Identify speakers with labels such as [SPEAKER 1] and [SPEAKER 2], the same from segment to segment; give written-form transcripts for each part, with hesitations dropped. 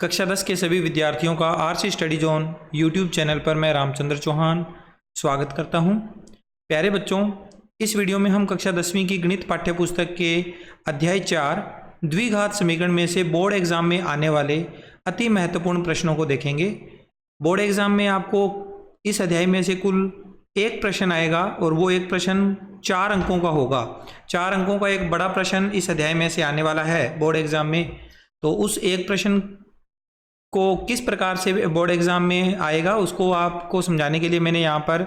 [SPEAKER 1] कक्षा 10 के सभी विद्यार्थियों का RC study zone YouTube channel पर मैं रामचंद्र चौहान स्वागत करता हूं। प्यारे बच्चों, इस वीडियो में हम कक्षा 10वीं की गणित पाठ्य पुस्तक के अध्याय 4 द्विघात समीकरण में से बोर्ड एग्जाम में आने वाले अति महत्वपूर्ण प्रश्नों को देखेंगे। बोर्ड एग्जाम में आपको इस अध्याय में से कुल एक प्रश्न आएगा और वो एक प्रश्न 4 अंकों का होगा। 4 अंकों का एक बड़ा प्रश्न इस अध्याय में से आने वाला है बोर्ड एग्जाम में। तो उस एक प्रश्न को किस प्रकार से बोर्ड एग्जाम में आएगा उसको आपको समझाने के लिए मैंने यहाँ पर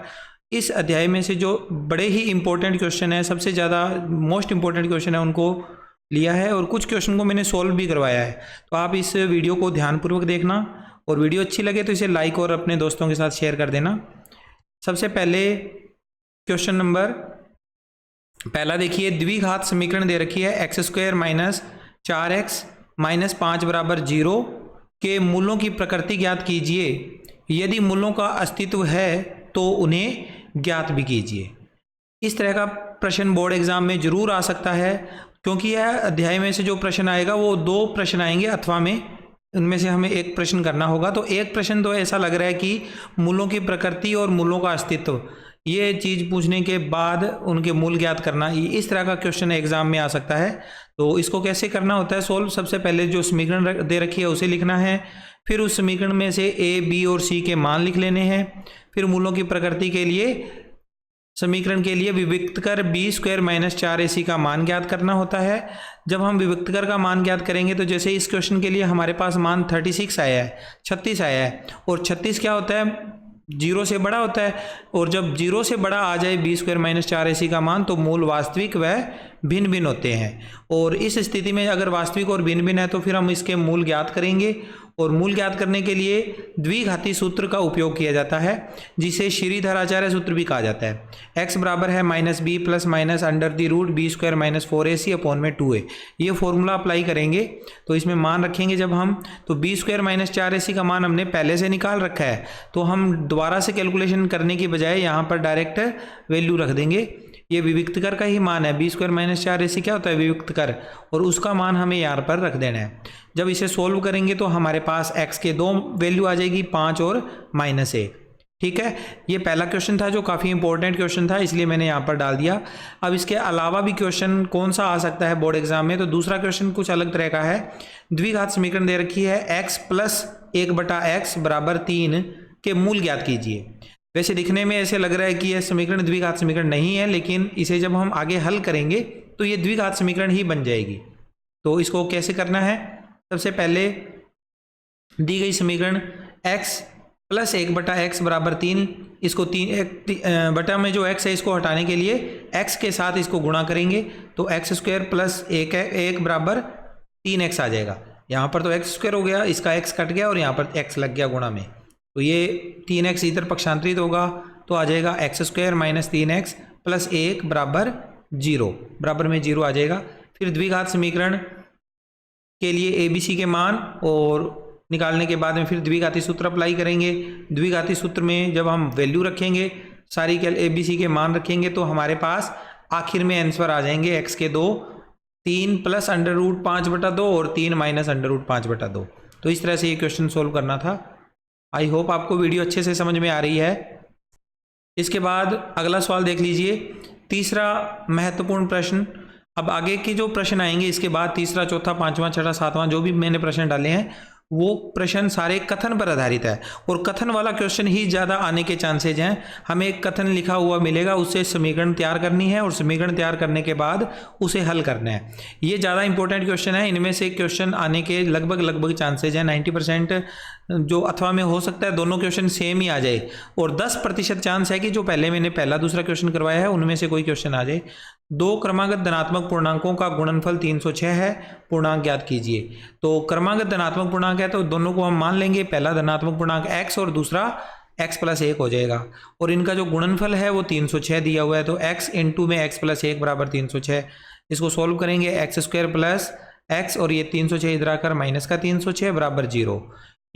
[SPEAKER 1] इस अध्याय में से जो बड़े ही इंपॉर्टेंट क्वेश्चन है, सबसे ज़्यादा मोस्ट इंपॉर्टेंट क्वेश्चन है, उनको लिया है और कुछ क्वेश्चन को मैंने सॉल्व भी करवाया है। तो आप इस वीडियो को ध्यानपूर्वक देखना और वीडियो अच्छी लगे तो इसे लाइक और अपने दोस्तों के साथ शेयर कर देना। सबसे पहले क्वेश्चन नंबर पहला देखिए, द्विघात समीकरण दे रखी है x² माइनस 4x माइनस 5 बराबर 0 के मूलों की प्रकृति ज्ञात कीजिए। यदि मूलों का अस्तित्व है तो उन्हें ज्ञात भी कीजिए। इस तरह का प्रश्न बोर्ड एग्जाम में जरूर आ सकता है, क्योंकि यह अध्याय में से जो प्रश्न आएगा वो 2 प्रश्न आएंगे अथवा में उनमें से हमें एक प्रश्न करना होगा। तो एक प्रश्न तो ऐसा लग रहा है कि मूलों की प्रकृति और मूलों का अस्तित्व, ये चीज़ पूछने के बाद उनके मूल ज्ञात करना, इस तरह का क्वेश्चन एग्जाम में आ सकता है। तो इसको कैसे करना होता है सोल्व, सबसे पहले जो समीकरण दे रखी है उसे लिखना है, फिर उस समीकरण में से a, b और c के मान लिख लेने हैं, फिर मूलों की प्रकृति के लिए समीकरण के लिए विविक्त कर b² माइनस 4ac का मान ज्ञात करना होता है। जब हम विविक्त कर का मान ज्ञात करेंगे तो जैसे इस क्वेश्चन के लिए हमारे पास मान 36 आया है, 36 आया है, और 36 क्या होता है, 0 से बड़ा होता है, और जब 0 से बड़ा आ जाए b² माइनस 4ac का मान तो मूल वास्तविक व भिन्न भिन्न होते हैं। और इस स्थिति में अगर वास्तविक और भिन्न भिन्न है तो फिर हम इसके मूल ज्ञात करेंगे, और मूल ज्ञात करने के लिए द्विघाती सूत्र का उपयोग किया जाता है, जिसे श्रीधराचार्य सूत्र भी कहा जाता है। x बराबर है minus B plus minus under the root b² minus 4ac upon में 2a। ये फॉर्मूला अप्लाई करेंगे तो इसमें मान रखेंगे जब हम, तो b² माइनस 4ac का मान हमने पहले से निकाल रखा है, तो हम दोबारा से कैलकुलेशन करने की बजाय यहाँ पर डायरेक्ट वैल्यू रख देंगे। ये विविक्त कर का ही मान है, b² माइनस 4ac क्या होता है, विविक्त कर, और उसका मान हमें यहाँ पर रख देना है। जब इसे सोल्व करेंगे तो हमारे पास x के 2 वैल्यू आ जाएगी, 5 और -1। ठीक है, ये पहला क्वेश्चन था जो काफ़ी इंपॉर्टेंट क्वेश्चन था, इसलिए मैंने यहाँ पर डाल दिया। अब इसके अलावा भी क्वेश्चन कौन सा आ सकता है बोर्ड एग्जाम में, तो दूसरा क्वेश्चन कुछ अलग तरह का है। द्विघात समीकरण दे रखी है x प्लस 1/x बराबर 3 के मूल ज्ञात कीजिए। वैसे दिखने में ऐसे लग रहा है कि यह समीकरण द्विघात समीकरण नहीं है, लेकिन इसे जब हम आगे हल करेंगे तो ये द्विघात समीकरण ही बन जाएगी। तो इसको कैसे करना है, सबसे पहले दी गई समीकरण x प्लस 1/x बराबर 3, इसको 3 बटा में जो x है इसको हटाने के लिए x के साथ इसको गुणा करेंगे, तो x² प्लस 1 बराबर 3x आ जाएगा। यहाँ पर तो x² हो गया, इसका x कट गया और यहाँ पर x लग गया गुणा में, तो ये 3x इधर पक्षांतरित होगा तो आ जाएगा x² माइनस 3x प्लस 1 बराबर 0, बराबर में 0 आ जाएगा। फिर द्विघात समीकरण के लिए ABC के मान और निकालने के बाद में फिर द्विघाती सूत्र अप्लाई करेंगे। द्विघाती सूत्र में जब हम वैल्यू रखेंगे, सारी ABC के मान रखेंगे, तो हमारे पास आखिर में आंसर आ जाएंगे x के 2, 3 प्लस अंडर रूट 5/2 और 3 माइनस अंडर रूट 5/2। तो इस तरह से ये क्वेश्चन सोल्व करना था। आई होप आपको वीडियो अच्छे से समझ में आ रही है। इसके बाद अगला सवाल देख लीजिए, तीसरा महत्वपूर्ण प्रश्न। अब आगे के जो प्रश्न आएंगे इसके बाद तीसरा, चौथा, पांचवा, छठा, सातवां, जो भी मैंने प्रश्न डाले हैं वो प्रश्न सारे कथन पर आधारित है, और कथन वाला क्वेश्चन ही ज़्यादा आने के चांसेज हैं। हमें एक कथन लिखा हुआ मिलेगा, उससे समीकरण तैयार करनी है और समीकरण तैयार करने के बाद उसे हल करना है। ये ज़्यादा इंपॉर्टेंट क्वेश्चन है, इनमें से क्वेश्चन आने के लगभग चांसेज हैं, 90% जो अथवा में हो सकता है दोनों क्वेश्चन सेम ही आ जाए, और 10% चांस है कि जो पहले मैंने पहला दूसरा क्वेश्चन करवाया है उनमें से कोई क्वेश्चन आ जाए। 2 क्रमागत धनात्मक पूर्णांकों का गुणनफल 306 है, पूर्णांक ज्ञात कीजिए। तो क्रमागत धनात्मक पूर्णांक है तो दोनों को हम मान लेंगे, पहला धनात्मक पूर्णांक x और दूसरा x प्लस 1 हो जाएगा, और इनका जो गुणनफल है वो 306 दिया हुआ है, तो x इंटू में x प्लस 1 बराबर 306। इसको सोल्व करेंगे, x² प्लस x और ये 306 इधर आकर माइनस का 306 बराबर 0।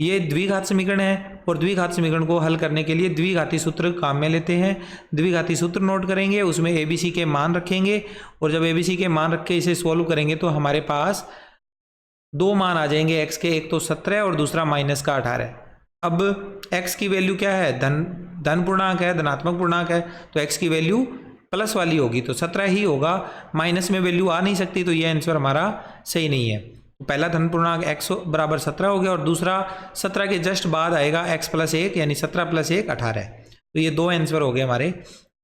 [SPEAKER 1] ये द्विघात समीकरण है, और द्विघात समीकरण को हल करने के लिए द्विघाती सूत्र काम में लेते हैं। द्विघाती सूत्र नोट करेंगे, उसमें ABC के मान रखेंगे, और जब ABC के मान रख के इसे सोल्व करेंगे तो हमारे पास दो मान आ जाएंगे x के, एक तो 17 और दूसरा माइनस का 18। अब x की वैल्यू क्या है, धन पूर्णांक है, धनात्मक पूर्णांक है, तो x की वैल्यू प्लस वाली होगी तो 17 ही होगा, माइनस में वैल्यू आ नहीं सकती, तो ये आंसर हमारा सही नहीं है। तो पहला धन पूर्णांक x बराबर 17 हो गया और दूसरा 17 के जस्ट बाद आएगा x प्लस 1 यानी 17 प्लस 1 18। तो ये दो आंसर हो गए हमारे।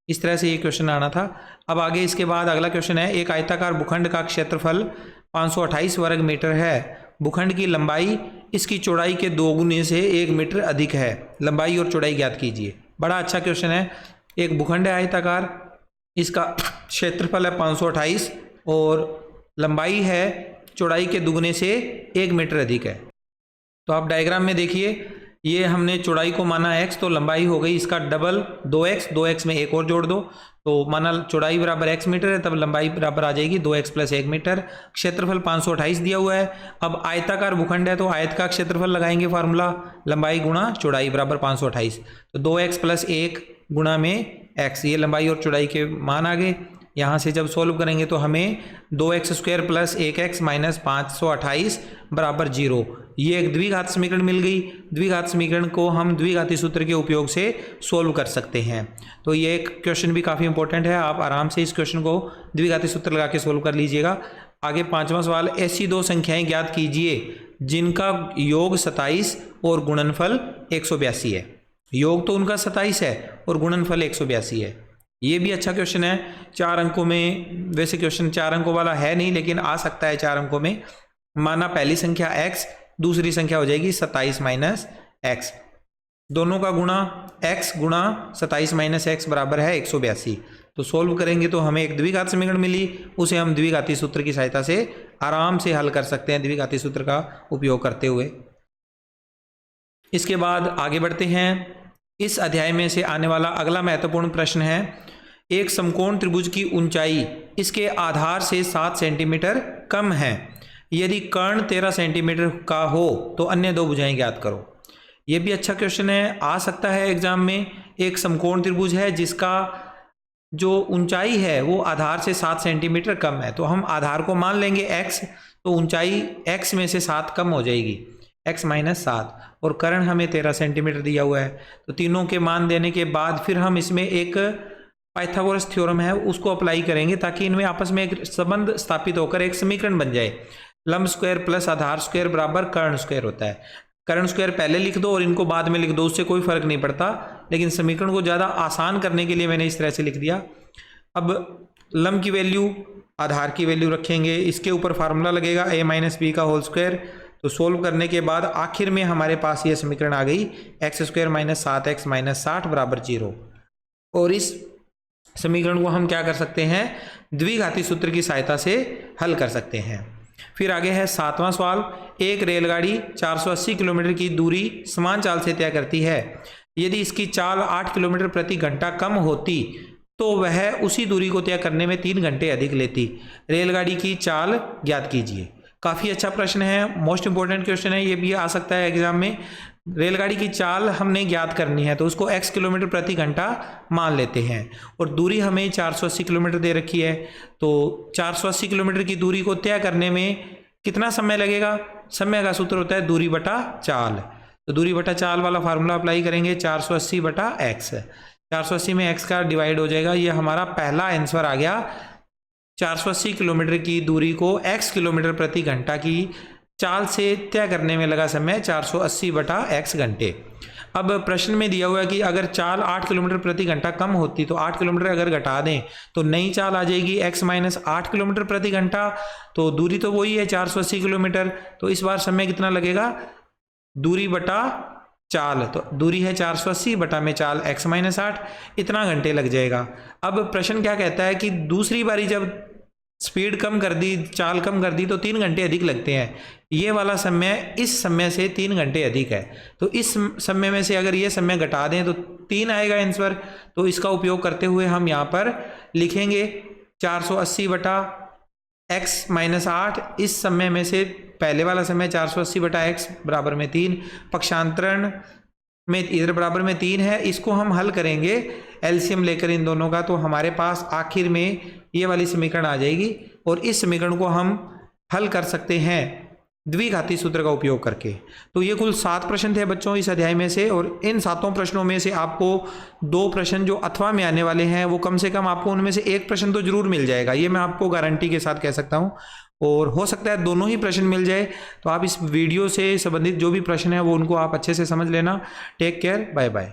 [SPEAKER 1] इस तरह से ये क्वेश्चन आना था। अब आगे इसके बाद अगला क्वेश्चन है, एक आयताकार भूखंड का क्षेत्रफल 528 वर्ग मीटर है, भूखंड की लंबाई इसकी चौड़ाई के 2 गुने से 1 मीटर अधिक है, लंबाई और चौड़ाई ज्ञात कीजिए। बड़ा अच्छा क्वेश्चन है। एक भूखंड है आयताकार, इसका क्षेत्रफल है 528 और लंबाई है चौड़ाई के दुगने से 1 मीटर अधिक है। तो आप डायग्राम में देखिए, ये हमने चौड़ाई को माना x, तो लंबाई हो गई इसका डबल 2x, 2x में एक और जोड़ दो, तो माना चौड़ाई बराबर x मीटर है, तब लंबाई बराबर आ जाएगी 2x प्लस 1 मीटर। क्षेत्रफल 528 दिया हुआ है। अब आयताकार भूखंड है तो आयत का क्षेत्रफल लगाएंगे, फार्मूला लंबाई गुणा चौड़ाई बराबर 528, तो 2x प्लस 1 गुणा में x, ये लंबाई और चौड़ाई के मान आ गए। यहाँ से जब सोल्व करेंगे तो हमें 2x square plus 1x minus 528 बराबर 0, ये एक द्विघात समीकरण मिल गई। द्विघात समीकरण को हम द्विघाती सूत्र के उपयोग से सोल्व कर सकते हैं। तो ये एक क्वेश्चन भी काफ़ी इंपॉर्टेंट है, आप आराम से इस क्वेश्चन को द्विघाती सूत्र लगा के सोल्व कर लीजिएगा। आगे 5वां सवाल, ऐसी दो संख्याएं ज्ञात कीजिए जिनका योग 27 और गुणनफल 182 है। योग तो उनका 27 है और गुणनफल 182 है। ये भी अच्छा क्वेश्चन है, 4 अंकों में। वैसे क्वेश्चन 4 अंकों वाला है नहीं, लेकिन आ सकता है 4 अंकों में। माना पहली संख्या x, दूसरी संख्या हो जाएगी 27 माइनस x, दोनों का गुणा x गुणा 27 माइनस x बराबर है 182। तो सोल्व करेंगे तो हमें एक द्विघात समीकरण मिली, उसे हम द्विघाती सूत्र की सहायता से आराम से हल कर सकते हैं, द्विघाती सूत्र का उपयोग करते हुए। इसके बाद आगे बढ़ते हैं। इस अध्याय में से आने वाला अगला महत्वपूर्ण प्रश्न है, एक समकोण त्रिभुज की ऊंचाई इसके आधार से 7 सेंटीमीटर कम है, यदि कर्ण 13 सेंटीमीटर का हो तो अन्य दो भुजाएं ज्ञात करो। यह भी अच्छा क्वेश्चन है, आ सकता है एग्जाम में। एक समकोण त्रिभुज है जिसका जो ऊंचाई है वो आधार से 7 सेंटीमीटर कम है, तो हम आधार को मान लेंगे x, तो ऊंचाई x में से 7 कम हो जाएगी, x माइनस 7, और कर्ण हमें 13 सेंटीमीटर दिया हुआ है। तो तीनों के मान देने के बाद फिर हम इसमें एक पाइथागोरस थ्योरम है उसको अप्लाई करेंगे, ताकि इनमें आपस में एक संबंध स्थापित होकर एक समीकरण बन जाए। लंब स्क्वायर प्लस आधार स्क्वायर बराबर कर्ण स्क्वायर होता है। कर्ण स्क्वायर पहले लिख दो और इनको बाद में लिख दो, उससे कोई फर्क नहीं पड़ता, लेकिन समीकरण को ज़्यादा आसान करने के लिए मैंने इस तरह से लिख दिया। अब लंब की वैल्यू आधार की वैल्यू रखेंगे, इसके ऊपर फार्मूला लगेगा a माइनस बी का होल स्क्वायर। तो सोल्व करने के बाद आखिर में हमारे पास ये समीकरण आ गई, x square minus 7x minus 60 बराबर 0। और इस समीकरण को हम क्या कर सकते हैं, द्विघाती सूत्र की सहायता से हल कर सकते हैं। फिर आगे है 7वां सवाल, एक रेलगाड़ी 480 किलोमीटर की दूरी समान चाल से तय करती है, यदि इसकी चाल 8 किलोमीटर प्रति घंटा कम होती तो वह उसी दूरी को तय करने में 3 घंटे अधिक लेती। रेलगाड़ी की चाल ज्ञात कीजिए। काफ़ी अच्छा प्रश्न है, मोस्ट इंपॉर्टेंट क्वेश्चन है, ये भी आ सकता है एग्जाम में। रेलगाड़ी की चाल हमने ज्ञात करनी है, तो उसको x किलोमीटर प्रति घंटा मान लेते हैं और दूरी हमें 480 किलोमीटर दे रखी है। तो 480 किलोमीटर की दूरी को तय करने में कितना समय लगेगा, समय का सूत्र होता है दूरी बटा चाल। तो दूरी बटा चाल वाला फार्मूला अप्लाई करेंगे, 480 बटा x, 480 में x का डिवाइड हो जाएगा। ये हमारा पहला आंसर आ गया। 480 किलोमीटर की दूरी को x किलोमीटर प्रति घंटा की चाल से तय करने में लगा समय 480 बटा x घंटे। अब प्रश्न में दिया हुआ है कि अगर चाल 8 किलोमीटर प्रति घंटा कम होती, तो 8 किलोमीटर अगर घटा दें तो नई चाल आ जाएगी x माइनस 8 किलोमीटर प्रति घंटा। तो दूरी तो वही है 480 किलोमीटर, तो इस बार समय कितना लगेगा, दूरी बटा चाल, तो दूरी है 480 बटा में चाल x माइनस 8, इतना घंटे लग जाएगा। अब प्रश्न क्या कहता है कि दूसरी बारी जब स्पीड कम कर दी, चाल कम कर दी, तो 3 घंटे अधिक लगते हैं। ये वाला समय इस समय से 3 घंटे अधिक है, तो इस समय में से अगर ये समय घटा दें तो 3 आएगा आंसर। तो इसका उपयोग करते हुए हम यहाँ पर लिखेंगे 480 बटा x माइनस 8, इस समय में से पहले वाला समय 480 बटा x बराबर में 3, पक्षांतरण में इधर बराबर में 3 है, इसको हम हल करेंगे एलसीएम लेकर इन दोनों का, तो हमारे पास आखिर में ये वाली समीकरण आ जाएगी और इस समीकरण को हम हल कर सकते हैं द्विघाती सूत्र का उपयोग करके। तो ये कुल 7 प्रश्न थे बच्चों इस अध्याय में से, और इन 7 प्रश्नों में से आपको 2 प्रश्न जो अथवा में आने वाले हैं वो कम से कम आपको उनमें से एक प्रश्न तो जरूर मिल जाएगा, ये मैं आपको गारंटी के साथ कह सकता हूँ। और हो सकता है दोनों ही प्रश्न मिल जाए। तो आप इस वीडियो से संबंधित जो भी प्रश्न है वो उनको आप अच्छे से समझ लेना। Take care, bye bye.